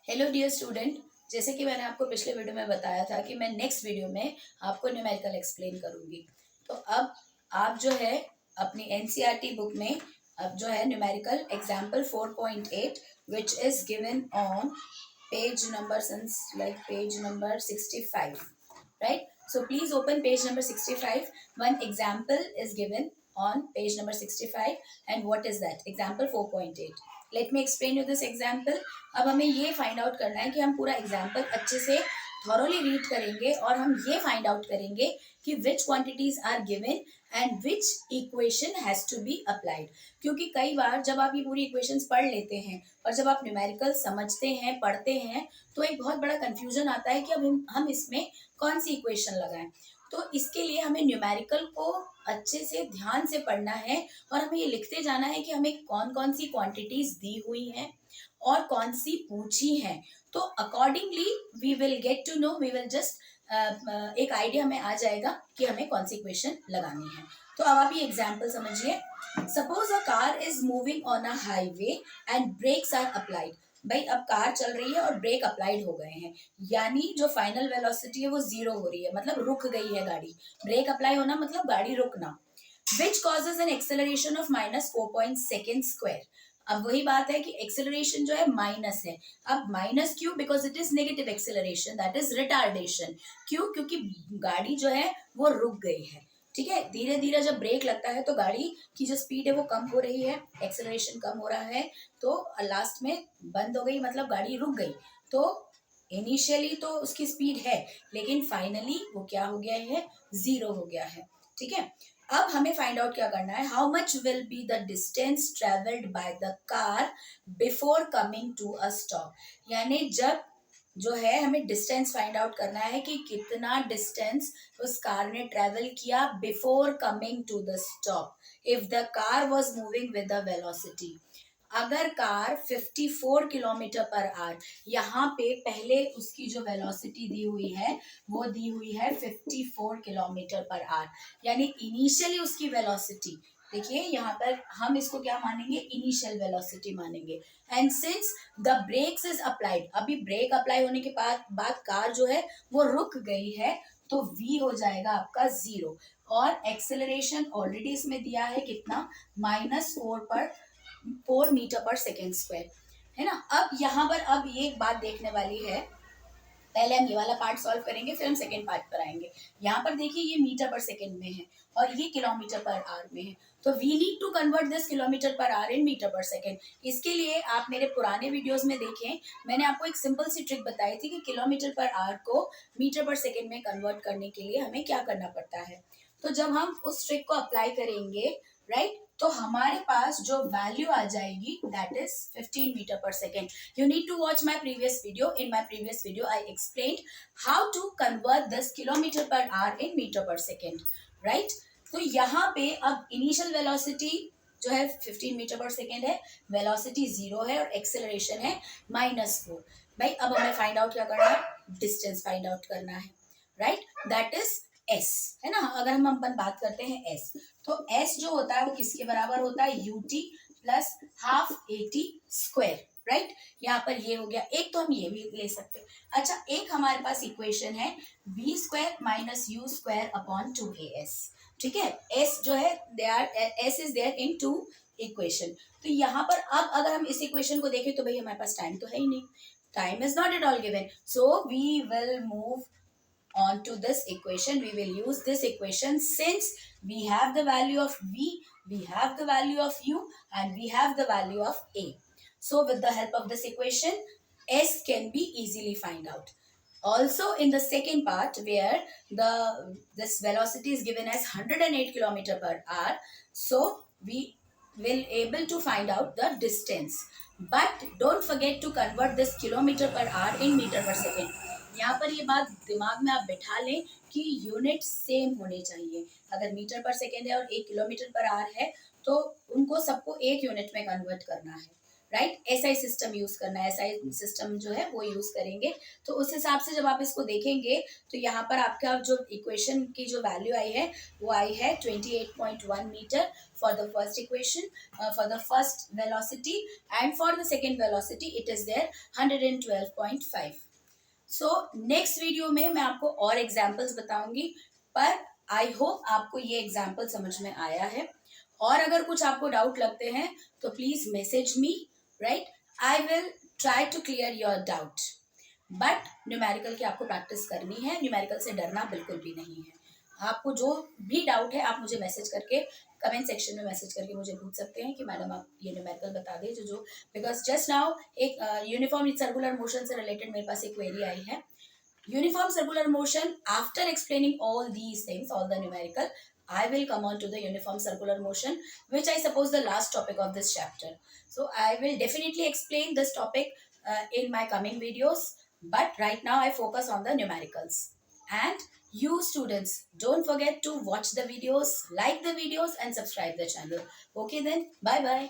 Hello dear student. जैसे कि मैंने आपको पिछले वीडियो में बताया था कि मैं नेक्स्ट वीडियो में आपको न्यूमेरिकल एक्सप्लेन करूंगी। तो अब आप जो है अपनी एनसीईआरटी बुक में अब जो है numerical example 4.8 which is given on page number since like page number 65, right? So please open page number 65. One example is given on page number 65 and what is that? Example 4.8. Let me explain you this example. अब हमें ये find out करना है कि हम पूरा example अच्छे से थॉरोली रीड करेंगे और हम ये फाइंड आउट करेंगे कि which quantities are given and which equation has to be applied. क्योंकि कई बार जब आप ये पूरी इक्वेशंस पढ़ लेते हैं और जब आप न्यूमेरिकल समझते हैं पढ़ते हैं तो एक बहुत बड़ा कंफ्यूजन आता है कि अब हम इसमें कौन सी इक्वेशन लगाएं। तो इसके लिए हमें न्यूमेरिकल को अच्छे से ध्यान से पढ़ना है और हमें ये लिखते जाना है कि हमें कौन कौन सी क्वांटिटीज दी हुई हैं और कौन सी पूछी हैं। तो accordingly we will get to know, we will just एक आइडिया हमें आ जाएगा कि हमें कौन सी इक्वेशन लगानी है। तो अब आप ये एग्जाम्पल समझिए। Suppose a car is moving on a highway and brakes are applied. भाई अब कार चल रही है और ब्रेक अप्लाइड हो गए हैं, यानी जो फाइनल वेलोसिटी है वो 0 हो रही है, मतलब रुक गई है गाड़ी। ब्रेक अप्लाई होना मतलब गाड़ी रुकना। Which causes an acceleration of -4.2 second. अब वही बात है कि एक्सेलरेशन जो है माइनस है। अब माइनस क्यों? Because it is negative acceleration, that is retardation. क्यों? क्योंकि गाड़ी जो है वो रुक गई है। ठीक है, धीरे धीरे जब ब्रेक लगता है तो गाड़ी की जो स्पीड है वो कम हो रही है, एक्सेलरेशन कम हो रहा है, तो लास्ट में बंद हो गई, मतलब गाड़ी रुक गई। तो इनिशियली तो उसकी स्पीड है लेकिन फाइनली वो क्या हो गया है? 0 हो गया है। ठीक है, अब हमें फाइंड आउट क्या करना है? How much will be the distance travelled by the car before coming to a stop. यानी जब जो है हमें डिस्टेंस फाइंड आउट करना है कि कितना डिस्टेंस उस कार ने ट्रेवल किया before coming to the stop if the car was moving with the velocity. अगर कार 54 किलोमीटर पर आवर, यहाँ पे पहले उसकी जो वेलोसिटी दी हुई है वो दी हुई है 54 किलोमीटर पर आवर, यानी इनिशियली उसकी वेलोसिटी। देखिए यहाँ पर हम इसको क्या मानेंगे? इनिशियल वेलोसिटी मानेंगे। And since the brakes is applied, अभी ब्रेक अप्लाई होने के बाद कार जो है वो रुक गई है, तो v हो जाएगा आपका 0। और एक्सेलरेशन ऑलरेडी इसमें दिया है कितना? -4 मीटर पर सेकेंड स्क्वायर, है ना। अब यहाँ पर अब ये एक बात देखने वाली है, पहले हम ये वाला पार्ट सॉल्व करेंगे फिर हम सेकेंड पार्ट पर आएंगे। यहाँ पर देखिए ये मीटर पर सेकेंड में है और ये किलोमीटर पर आवर में है, तो we need to convert this kilometre per hour in metre per second. इसके लिए आप मेरे पुराने वीडियोस में देखें, मैंने आपको एक सिंपल सी ट्रिक बताई थी कि किलोमीटर पर आवर को मीटर पर सेकेंड में कन्वर्ट करने के लिए हमें क्या करना पड़ता है। तो जब हम उस ट्रिक को अप्लाई करेंगे, राइट, तो हमारे पास जो वैल्यू आ जाएगी that is 15 metre per second. You need to watch my previous video. In my previous video, I explained how to convert this kilometer per hour in meter per second, right? तो यहाँ पे अब initial velocity जो है 15 metre per second है, velocity 0 है और acceleration है -4। भाई अब हमें फाइंड आउट क्या करना है? डिस्टेंस फाइंड आउट करना है, राइट, दैट इज s, है ना। अगर हम अपन बात करते हैं s, तो s जो होता है वो किसके बराबर होता है? ut plus half at square, right. यहाँ पर ये हो गया। एक तो हम ये भी ले सकते हैं। अच्छा, एक हमारे पास इक्वेशन है v square minus u square upon 2as। ठीक है, s जो है s is there in 2 equation. तो यहाँ पर अब अगर हम इस इक्वेशन को देखें तो भाई हमारे पास टाइम तो है ही नहीं, time is not at all given, so we will move on to this equation. We will use this equation since we have the value of v, we have the value of u and we have the value of a. So with the help of this equation, s can be easily find out. Also in the second part where this velocity is given as 108 kilometer per hour, so we will able to find out the distance, but don't forget to convert this kilometer per hour in meter per second. यहाँ पर ये बात दिमाग में आप बैठा लें कि यूनिट सेम होने चाहिए। अगर मीटर पर सेकेंड है और 1 किलोमीटर पर आवर है तो उनको सबको एक यूनिट में कन्वर्ट करना है, राइट, एसआई सिस्टम यूज करना है, एसआई सिस्टम जो है वो यूज करेंगे। तो उस हिसाब से जब आप इसको देखेंगे तो यहाँ पर आपका जो इक्वेशन की जो वैल्यू आई है वो आई है 28.1 metre for the first equation, for the first velocity, and for the second velocity it is there 112.5। So next video में मैं आपको और एग्जाम्पल्स बताऊंगी, पर आई होप आपको ये एग्जाम्पल समझ में आया है। और अगर कुछ आपको डाउट लगते हैं तो please message me, right, I will try to clear your doubt. But numerical की आपको प्रैक्टिस करनी है, न्यूमेरिकल से डरना बिल्कुल भी नहीं है। आपको जो भी डाउट है आप मुझे मैसेज करके, कमेंट सेक्शन में मैसेज करके मुझे पूछ सकते हैं कि मैडम आप ये न्यूमेरिकल बता दें जो बिकॉज जस्ट नाउ एक यूनिफॉर्म सर्कुलर मोशन से रिलेटेड मेरे पास एक क्वेरी आई है। Uniform circular motion, after explaining all these things, all the numerical, I will come on to the uniform circular motion, which I suppose the last topic of this chapter. So I will definitely explain this topic in my coming videos, but right now I focus on the numericals. And you students, don't forget to watch the videos, like the videos and subscribe the channel. Okay then, bye bye.